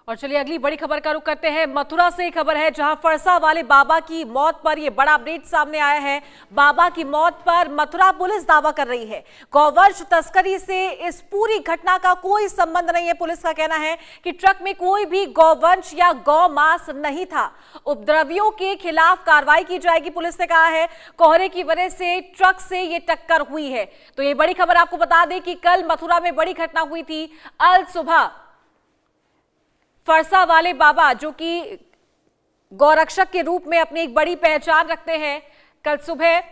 और चलिए अगली बड़ी खबर का रुख करते हैं। मथुरा से खबर है जहां फरसा वाले बाबा की मौत पर यह बड़ा अपडेट सामने आया है। बाबा की मौत पर मथुरा पुलिस दावा कर रही है गौवंश तस्करी से इस पूरी घटना का कोई संबंध नहीं है। पुलिस का कहना है कि ट्रक में कोई भी गौवंश या गौ मांस नहीं था। उपद्रवियों के खिलाफ कार्रवाई की जाएगी, पुलिस ने कहा है। कोहरे की वजह से ट्रक से ये टक्कर हुई है। तो ये बड़ी खबर आपको बता दें कि कल मथुरा में बड़ी घटना हुई थी। अल सुबह फरसा वाले बाबा, जो कि गौरक्षक के रूप में अपनी एक बड़ी पहचान रखते हैं, कल सुबह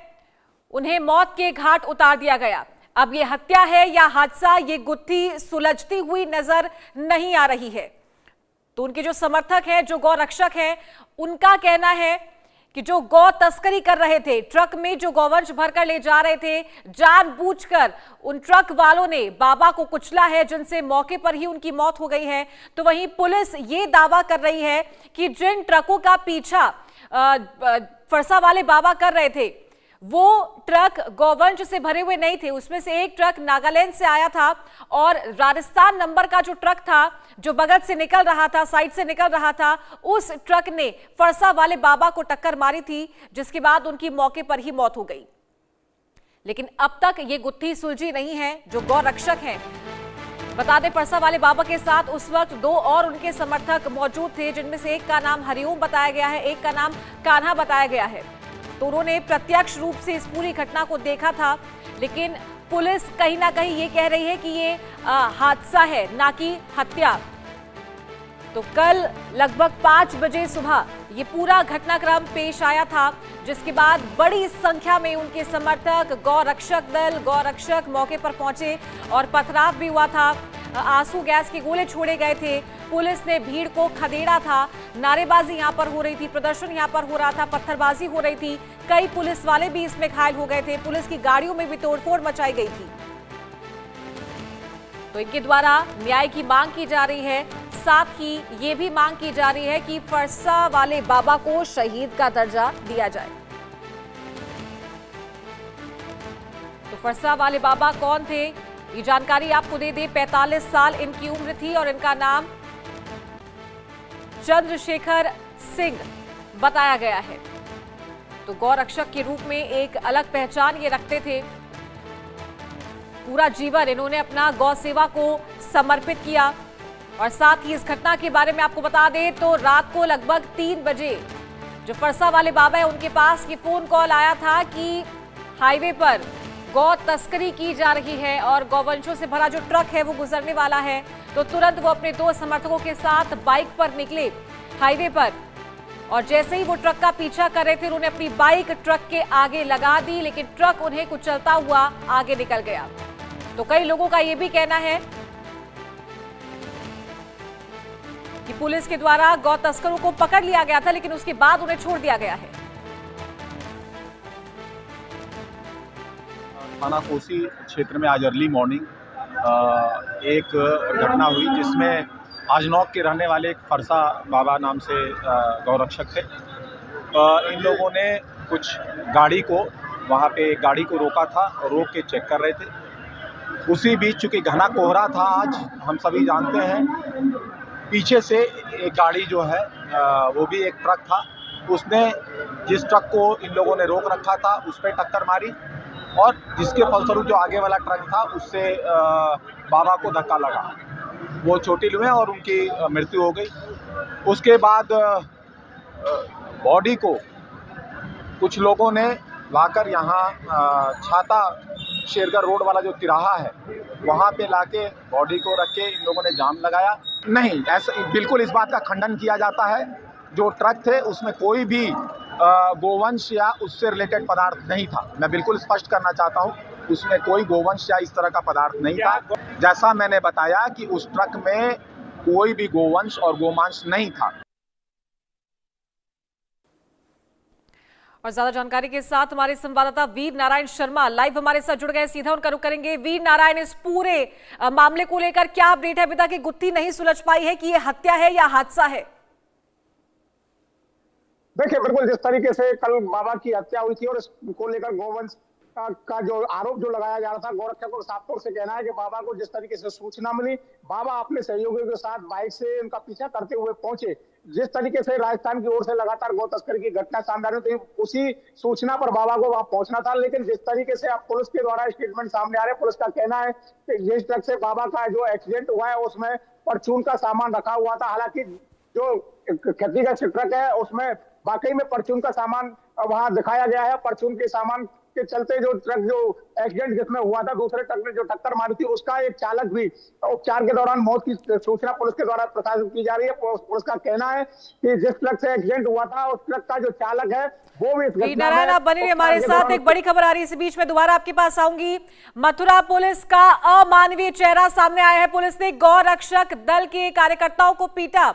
उन्हें मौत के घाट उतार दिया गया। अब ये हत्या है या हादसा, ये गुत्थी सुलझती हुई नजर नहीं आ रही है। तो उनके जो समर्थक हैं, जो गौरक्षक हैं, उनका कहना है कि जो गौ तस्करी कर रहे थे, ट्रक में जो गौवंश भरकर ले जा रहे थे, जानबूझकर उन ट्रक वालों ने बाबा को कुचला है, जिनसे मौके पर ही उनकी मौत हो गई है। तो वहीं पुलिस ये दावा कर रही है कि जिन ट्रकों का पीछा फरसा वाले बाबा कर रहे थे, वो ट्रक गौवंश से भरे हुए नहीं थे। उसमें से एक ट्रक नागालैंड से आया था और राजस्थान नंबर का जो ट्रक था, जो बगल से निकल रहा था, साइड से निकल रहा था, उस ट्रक ने फरसा वाले बाबा को टक्कर मारी थी, जिसके बाद उनकी मौके पर ही मौत हो गई। लेकिन अब तक ये गुत्थी सुलझी नहीं है। जो गौरक्षक हैं, बता दें, फरसा वाले बाबा के साथ उस वक्त दो और उनके समर्थक मौजूद थे, जिनमें से एक का नाम हरिओम बताया गया है, एक का नाम कान्हा बताया गया है। तो उन्होंने प्रत्यक्ष रूप से इस पूरी घटना को देखा था। लेकिन पुलिस कहीं ना कहीं ये कह रही है कि ये हादसा है, ना कि हत्या। तो कल लगभग 5 बजे सुबह ये पूरा घटनाक्रम पेश आया था, जिसके बाद बड़ी संख्या में उनके समर्थक, गौरक्षक दल, गौरक्षक मौके पर पहुंचे और पथराव भी हुआ था। आंसू गैस के गोले छोड़े गए थे। पुलिस ने भीड़ को खदेड़ा था। नारेबाजी यहां पर हो रही थी, प्रदर्शन यहां पर हो रहा था, पत्थरबाजी हो रही थी। कई पुलिस वाले भी इसमें घायल हो गए थे। पुलिस की गाड़ियों में भी तोड़फोड़ मचाई गई थी। तो इनके द्वारा न्याय की मांग की जा रही है। साथ ही ये भी मांग की जा रही है कि फरसा वाले बाबा को शहीद का दर्जा दिया जाए। तो फरसा वाले बाबा कौन थे, ये जानकारी आपको दे दे। 45 साल इनकी उम्र थी और इनका नाम चंद्रशेखर सिंह बताया गया है। तो गौरक्षक के रूप में एक अलग पहचान ये रखते थे। पूरा जीवन इन्होंने अपना गौ सेवा को समर्पित किया। और साथ ही इस घटना के बारे में आपको बता दें तो रात को लगभग 3 बजे जो फरसा वाले बाबा है, उनके पास ये फोन कॉल आया था कि हाईवे पर गौ तस्करी की जा रही है और गौवंशों से भरा जो ट्रक है वो गुजरने वाला है। तो तुरंत वो अपने 2 समर्थकों के साथ बाइक पर निकले हाईवे पर, और जैसे ही वो ट्रक का पीछा कर रहे थे, उन्होंने अपनी बाइक ट्रक के आगे लगा दी, लेकिन ट्रक उन्हें कुचलता हुआ आगे निकल गया। तो कई लोगों का यह भी कहना है कि पुलिस के द्वारा गौ तस्करों को पकड़ लिया गया था, लेकिन उसके बाद उन्हें छोड़ दिया गया है। थाना कोसी क्षेत्र में आज अर्ली मॉर्निंग एक घटना हुई, जिसमें आजनौक के रहने वाले एक फरसा बाबा नाम से गौरक्षक थे। इन लोगों ने कुछ गाड़ी को वहाँ पे गाड़ी को रोका था और रोक के चेक कर रहे थे। उसी बीच चूँकि घना कोहरा था, आज हम सभी जानते हैं, पीछे से एक गाड़ी जो है वो भी एक ट्रक था, उसने जिस ट्रक को इन लोगों ने रोक रखा था उस पर टक्कर मारी, और जिसके फलस्वरूप जो आगे वाला ट्रक था उससे बाबा को धक्का लगा। वो चोटिल हुए और उनकी मृत्यु हो गई। उसके बाद बॉडी को कुछ लोगों ने लाकर यहाँ छाता शेरगढ़ रोड वाला जो तिराहा है, वहाँ पे लाके बॉडी को रख के इन लोगों ने जाम लगाया। नहीं, ऐसा बिल्कुल इस बात का खंडन किया जाता है। जो ट्रक थे उसमें कोई भी गोवंश या उससे रिलेटेड पदार्थ नहीं था। मैं बिल्कुल स्पष्ट करना चाहता हूं, उसमें कोई गोवंश या इस तरह का पदार्थ नहीं था। जैसा मैंने बताया कि उस ट्रक में कोई भी गोवंश और गोमांस नहीं था। और ज्यादा जानकारी के साथ हमारे संवाददाता वीर नारायण शर्मा लाइव हमारे साथ जुड़ गए। सीधा उनका रुख करेंगे। वीर नारायण, इस पूरे मामले को लेकर क्या अपडेट है? अभी तक गुत्थी नहीं सुलझ पाई है कि यह हत्या है या हादसा है? देखिए, बिल्कुल जिस तरीके से कल बाबा की हत्या हुई थी और इसको लेकर गोवंश का जो आरोप जो लगाया जा रहा था, गौरक्षकों का साफ तौर से कहना है कि बाबा को जिस तरीके से सूचना मिली, बाबा अपने सहयोगियों के साथ बाइक से उनका पीछा करते हुए पहुंचे। जिस तरीके से राजस्थान की ओर से लगातार गौ तस्करी की घटना सामने आ रही थी, उसी सूचना पर बाबा को वहां पहुंचना था। लेकिन जिस तरीके से अब पुलिस के द्वारा स्टेटमेंट सामने आ रहे हैं, पुलिस का कहना है कि जिस ट्रक से बाबा का जो एक्सीडेंट हुआ है उसमें परचून का सामान रखा हुआ था। हालांकि जो खेती का ट्रक है उसमें वाकई में परचून का सामान वहां दिखाया गया है। परचून के सामान के चलते जो ट्रक जो एक्सीडेंट जिसमें हुआ था, दूसरे ट्रक ने जो टक्कर मारी थी, उसका एक चालक भी उपचार के दौरान मौत की सूचना पुलिस के द्वारा प्रसारित की जा रही है। पुलिस का कहना है कि जिस ट्रक से एक्सीडेंट हुआ था उस ट्रक का जो चालक है वो भी इस घटना नारायण, आप बने रहिए हमारे साथ। एक बड़ी खबर आ रही है, इसी बीच में दोबारा आपके पास आऊंगी। मथुरा पुलिस का अमानवीय चेहरा सामने आया है। पुलिस ने गौ रक्षक दल के कार्यकर्ताओं को पीटा।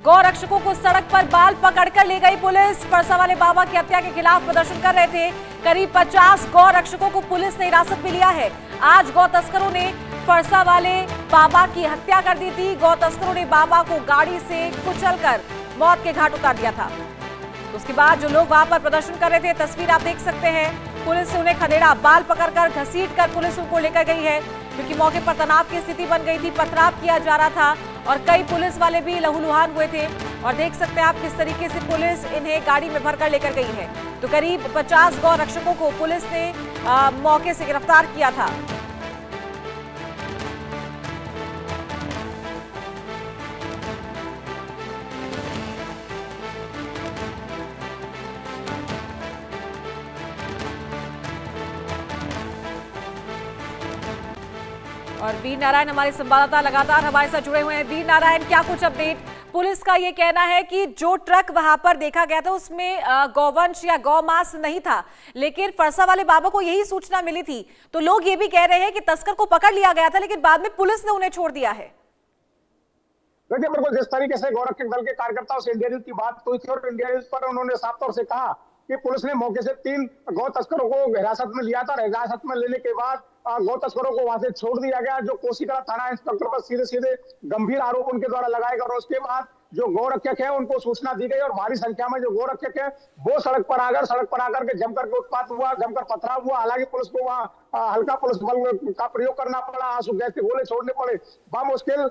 गौ रक्षकों को सड़क पर बाल पकड़कर ले गई पुलिस। फरसा वाले बाबा की हत्या के खिलाफ प्रदर्शन कर रहे थे। करीब 50 गौ रक्षकों को पुलिस ने हिरासत में लिया है। आज गौ तस्करों ने फरसा वाले बाबा की हत्या कर दी थी। गौ तस्करों ने बाबा को गाड़ी से कुचलकर मौत के घाट उतार दिया था। उसके बाद जो लोग वहां पर प्रदर्शन कर रहे थे, तस्वीर आप देख सकते हैं, पुलिस ने उन्हें खदेड़ा, बाल पकड़कर घसीटकर पुलिस उनको लेकर गई है, क्योंकि मौके पर तनाव की स्थिति बन गई थी, पथराव किया जा रहा था और कई पुलिस वाले भी लहूलुहान हुए थे। और देख सकते हैं आप किस तरीके से पुलिस इन्हें गाड़ी में भरकर लेकर गई है। तो करीब 50 गौ रक्षकों को पुलिस ने मौके से गिरफ्तार किया था। और वीर नारायण हमारे संवाददाता लगातार हमारे साथ जुड़े हुए हैं। वीर नारायण, क्या कुछ अपडेट? पुलिस का ये कहना है कि जो ट्रक वहां पर देखा गया था उसमें गौवंश या गौमांस नहीं था, लेकिन फरसा वाले बाबा को यही सूचना मिली थी। तो लोग ये भी कह रहे हैं कि तस्कर को पकड़ लिया गया था, लेकिन बाद में पुलिस ने उन्हें छोड़ दिया है। देखिए, बिल्कुल जिस तरीके से गौरक्षक दल के कार्यकर्ताओं से इंडिया न्यूज की बात हुई थी और इंडिया न्यूज पर उन्होंने साफ तौर से कहा कि पुलिस ने मौके से 3 गौ तस्करों को हिरासत में लिया था। हिरासत में लेने के बाद गौ तस्करों को वहां से छोड़ दिया गया। जो कोसीकरा थाना इंस्पेक्टर पर सीधे सीधे गंभीर आरोप उनके द्वारा लगाए गए और उसके बाद जो गौरक्षक है उनको सूचना दी गई और भारी संख्या में जो गौरक्षक है वो सड़क पर आकर के जमकर के उत्पात हुआ, जमकर पथराव हुआ। हालांकि पुलिस को वहां हल्का पुलिस बल का प्रयोग करना पड़ा, आंसू गैस के गोले छोड़ने पड़े, बामुश्किल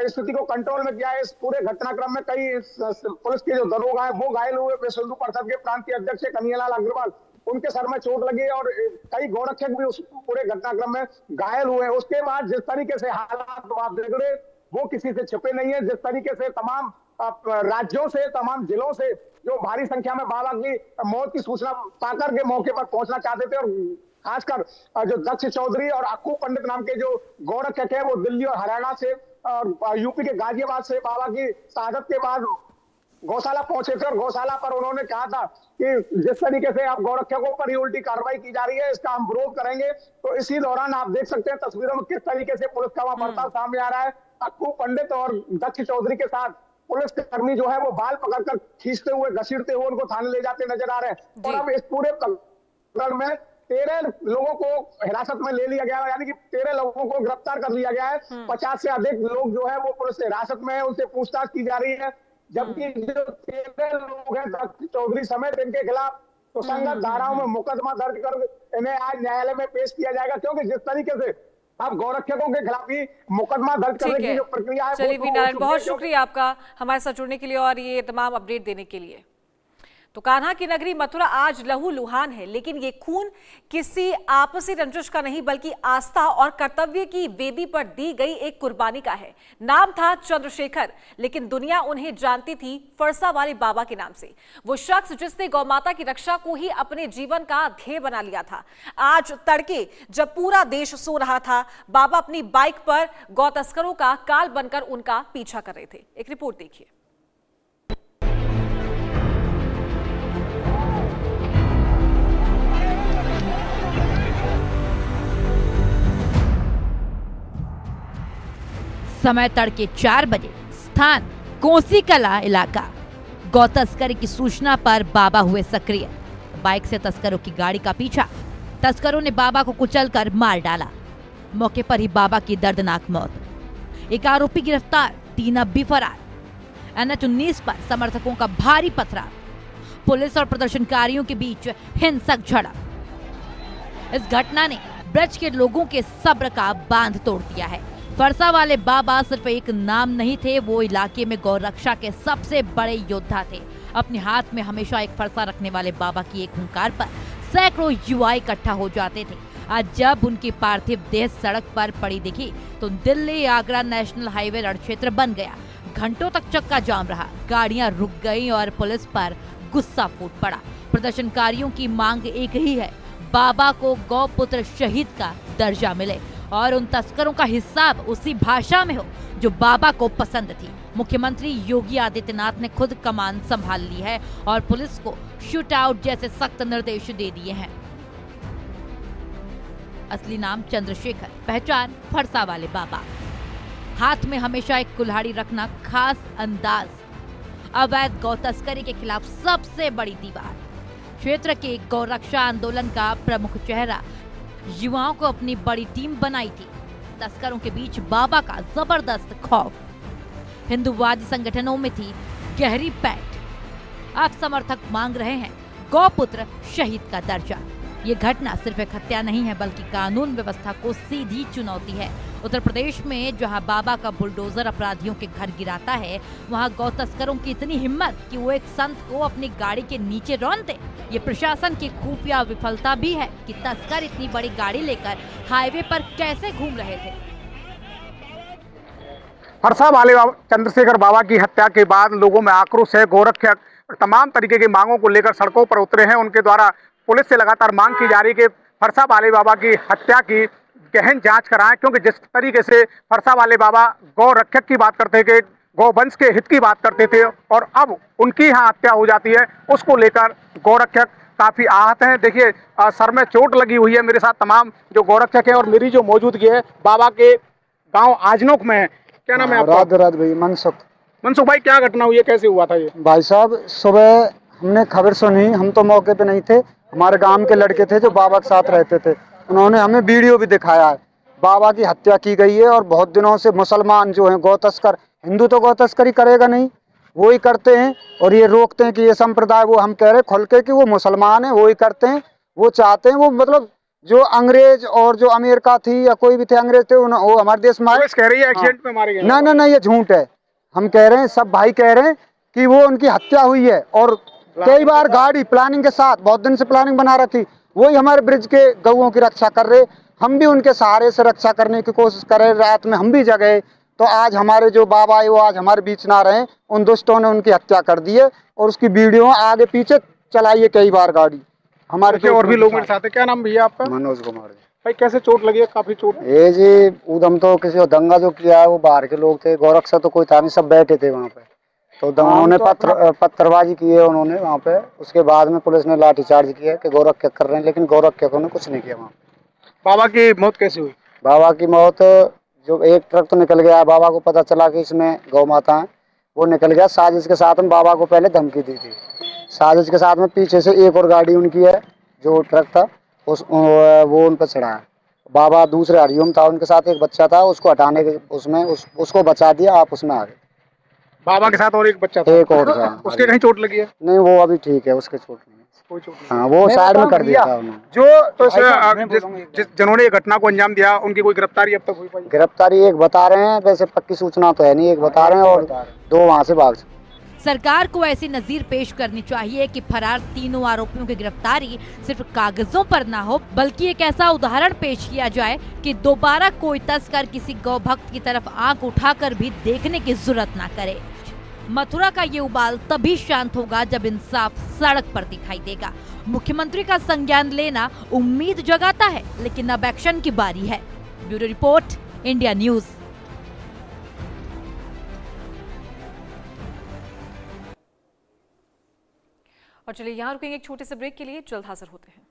स्थिति को कंट्रोल में किया। इस पूरे घटनाक्रम में कई पुलिस के जो दरोगा है वो घायल हुए। विश्व हिंदू परिषद के प्रांतीय अध्यक्ष कन्हैयालाल अग्रवाल, उनके सर में चोट लगी और कई गौरक्षक भी उस पूरे घटनाक्रम में घायल हुए। उसके बाद जिस तरीके से हालात बिगड़े वो किसी से छिपे नहीं है। जिस तरीके से तमाम राज्यों से, तमाम जिलों से जो भारी संख्या में बाबा की मौत की सूचना पाकर के मौके पर पहुंचना चाहते थे, और खासकर जो दक्ष चौधरी और अक्कू पंडित नाम के जो गौरक्षक है वो दिल्ली और हरियाणा से और यूपी के गाजियाबाद से बाबा की शहादत के बाद गौशाला पहुंचे थे। और गौशाला पर उन्होंने कहा था कि जिस तरीके से आप गौरक्षकों पर ही उल्टी कार्रवाई की जा रही है, इसका हम विरोध करेंगे। तो इसी दौरान आप देख सकते हैं तस्वीरों में किस तरीके से पुलिस का वहां बर्ताव सामने आ रहा है। अक्कू पंडित और दक्ष चौधरी के साथ पुलिस कर्मी जो है वो बाल पकड़कर खींचते हुए, घसीटते हुए उनको थाने ले जाते नजर आ रहे हैं। और अब इस पूरे प्रकरण में 13 लोगों को हिरासत में ले लिया गया है, यानी कि 13 लोगों को गिरफ्तार कर लिया गया है। 50 से अधिक लोग जो है वो पुलिस हिरासत में है, उनसे पूछताछ की जा रही है। जबकि जो 13 लोग हैं दक्ष चौधरी समेत, इनके खिलाफ तो संगत धाराओं में मुकदमा दर्ज कर इन्हें आज न्यायालय में पेश किया जाएगा। क्योंकि जिस तरीके से अब गौरक्षकों के खिलाफ भी मुकदमा दर्ज करने की जो प्रक्रिया है। चलिए वीर नारायण, बहुत शुक्रिया आपका हमारे साथ जुड़ने के लिए और ये तमाम अपडेट देने के लिए। तो कान्हा की नगरी मथुरा आज लहू लुहान है, लेकिन ये खून किसी आपसी रंजिश का नहीं बल्कि आस्था और कर्तव्य की वेदी पर दी गई एक कुर्बानी का है। नाम था चंद्रशेखर, लेकिन दुनिया उन्हें जानती थी फरसा वाले बाबा के नाम से। वो शख्स जिसने गौमाता की रक्षा को ही अपने जीवन का ध्येय बना लिया था। आज तड़के जब पूरा देश सो रहा था, बाबा अपनी बाइक पर गौ तस्करों का काल बनकर उनका पीछा कर रहे थे। एक रिपोर्ट देखिए। समय तड़के 4 बजे, स्थान कोसीकला इलाका। गौ तस्करी की सूचना पर बाबा हुए सक्रिय। बाइक से तस्करों की गाड़ी का पीछा। तस्करों ने बाबा को कुचलकर मार डाला। मौके पर ही बाबा की दर्दनाक मौत। एक आरोपी गिरफ्तार, 3 अब भी फरार। NH-19 पर समर्थकों का भारी पथराव। पुलिस और प्रदर्शनकारियों के बीच हिंसक झड़प। इस घटना ने ब्रज के लोगों के सब्र का बांध तोड़ दिया है। फरसा वाले बाबा सिर्फ एक नाम नहीं थे, वो इलाके में गौ रक्षा के सबसे बड़े योद्धा थे। अपने हाथ में हमेशा एक फरसा रखने वाले बाबा की एक हुंकार पर सैकड़ों युवा इकट्ठा हो जाते थे। आज जब उनकी पार्थिव देह सड़क पर पड़ी दिखी तो दिल्ली आगरा नेशनल हाईवे रण क्षेत्र बन गया। घंटों तक चक्का जाम रहा, गाड़ियां रुक गईं और पुलिस पर गुस्सा फूट पड़ा। प्रदर्शनकारियों की मांग एक ही है, बाबा को गौपुत्र शहीद का दर्जा मिले और उन तस्करों का हिसाब उसी भाषा में हो जो बाबा को पसंद थी। मुख्यमंत्री योगी आदित्यनाथ ने खुद कमान संभाल ली है और पुलिस को शूट आउट जैसे सख्त निर्देश दे दिए हैं। असली नाम चंद्रशेखर, पहचान फरसा वाले बाबा। हाथ में हमेशा एक कुल्हाड़ी रखना खास अंदाज। अवैध गौ तस्करी के खिलाफ सबसे बड़ी दीवार। क्षेत्र के गौ रक्षा आंदोलन का प्रमुख चेहरा। युवाओं को अपनी बड़ी टीम बनाई थी। तस्करों के बीच बाबा का जबरदस्त खौफ। हिंदूवादी संगठनों में थी गहरी पैठ। अब समर्थक मांग रहे हैं गौपुत्र शहीद का दर्जा। ये घटना सिर्फ एक हत्या नहीं है बल्कि कानून व्यवस्था को सीधी चुनौती है। उत्तर प्रदेश में जहां बाबा का बुलडोजर अपराधियों के घर गिराता है, वहां गौ तस्करों की इतनी हिम्मत कि वो एक संत को अपनी गाड़ी के नीचे रौंद दे। ये प्रशासन की खुफिया विफलता भी है कि तस्कर इतनी बड़ी गाड़ी लेकर हाईवे पर कैसे घूम रहे थे। फरसा वाले चंद्रशेखर बाबा की हत्या के बाद लोगों में आक्रोश है। गोरक्षक तमाम तरीके की मांगों को लेकर सड़कों पर उतरे हैं। उनके द्वारा पुलिस से लगातार मांग की जा रही है कि फरसा वाले बाबा की हत्या की गहन जांच कराएं, क्योंकि जिस तरीके से फरसा वाले बाबा गौ रक्षक की बात करते थे, गौवंश के हित की बात करते थे और अब उनकी यहाँ हत्या हो जाती है, उसको लेकर गौरक्षक काफी आहत हैं। देखिए सर में चोट लगी हुई है। मेरे साथ तमाम जो गौरक्षक है और मेरी जो मौजूदगी है बाबा के गाँव आजनोक में है। क्या नाम है आपका? रात भाई मनसुख भाई, क्या घटना हुई है, कैसे हुआ था ये? भाई साहब, सुबह हमने खबर सुनी, हम तो मौके पे नहीं थे, हमारे गांव के लड़के थे जो बाबा के साथ रहते थे। उन्होंने हमें वीडियो भी दिखाया है। बाबा की हत्या की गई है और बहुत दिनों से मुसलमान जो हैं गौ तस्कर, हिंदू तो गौ तस्करी करेगा नहीं, वो ही करते हैं और ये रोकते हैं कि ये संप्रदाय, वो हम कह रहे खुल के कि वो मुसलमान है, वो ही करते हैं। वो चाहते हैं, वो मतलब जो अंग्रेज और जो अमेरिका थी या कोई भी थे अंग्रेज थे, वो हमारे देश में कह रही है एक्सीडेंट में मारे गए। ना, ये झूठ है। हम कह रहे हैं, सब भाई कह रहे हैं कि वो उनकी हत्या हुई है और कई बार गाड़ी प्लानिंग के साथ, बहुत दिन से प्लानिंग बना रखी, वही हमारे ब्रिज के गौओं की रक्षा कर रहे। हम भी उनके सहारे से रक्षा करने की कोशिश कर रहे। रात में हम भी जगे तो आज हमारे जो बाबा है वो आज हमारे बीच ना रहे। उन दुष्टों ने उनकी हत्या कर दी है और उसकी वीडियो आगे पीछे चलाई है कई बार गाड़ी। हमारे और भी लोग मेरे साथ है। क्या नाम भैया आपका? मनोज कुमार भाई, कैसे चोट लगी है? काफी चोट। ये जी उदम तो किसी दंगा जो किया है वो बाहर के लोग थे, गौरक्षा तो कोई था नहीं, सब बैठे थे वहाँ पे। तो उन्होंने पत्थरबाजी की है उन्होंने वहाँ पे। उसके बाद में पुलिस ने लाठीचार्ज किया कि गौरक्षक कर रहे हैं, लेकिन गौरक्षकों ने कुछ नहीं किया वहाँ। बाबा की मौत कैसे हुई? बाबा की मौत, जो एक ट्रक तो निकल गया, बाबा को पता चला कि इसमें गौ माता है, वो निकल गया। साजिश के साथ में बाबा को पहले धमकी दी थी। साजिश के साथ में पीछे से एक और गाड़ी उनकी है, जो ट्रक था वो उन पर चढ़ा है। बाबा दूसरे हरिओम था, उनके साथ एक बच्चा था, उसको हटाने के उसमें उसको बचा दिया, आप उसमें आ गए। बाबा के साथ और एक बच्चा था? एक और था। उसके कहीं चोट लगी है? नहीं, वो अभी ठीक है, उसके चोट नहीं, कोई चोट नहीं। हाँ, वो साइड में कर दिया था उन्होंने। जो जिन्होंने ये घटना को अंजाम दिया, उनकी कोई गिरफ्तारी अब तक हुई पाई? गिरफ्तारी एक बता रहे हैं, वैसे पक्की सूचना तो है नहीं, एक बता रहे हैं और दो वहाँ से भाग। सरकार को ऐसी नजीर पेश करनी चाहिए कि फरार तीनों आरोपियों की गिरफ्तारी सिर्फ कागजों पर ना हो, बल्कि एक ऐसा उदाहरण पेश किया जाए कि दोबारा कोई तस्कर किसी गौ भक्त की तरफ आंख उठाकर भी देखने की जुर्रत ना करे। मथुरा का ये उबाल तभी शांत होगा जब इंसाफ सड़क पर दिखाई देगा। मुख्यमंत्री का संज्ञान लेना उम्मीद जगाता है, लेकिन अब एक्शन की बारी है। Bureau report, India news. और चलिए यहाँ रुकेंगे एक छोटे से ब्रेक के लिए, जल्द हाजिर होते हैं।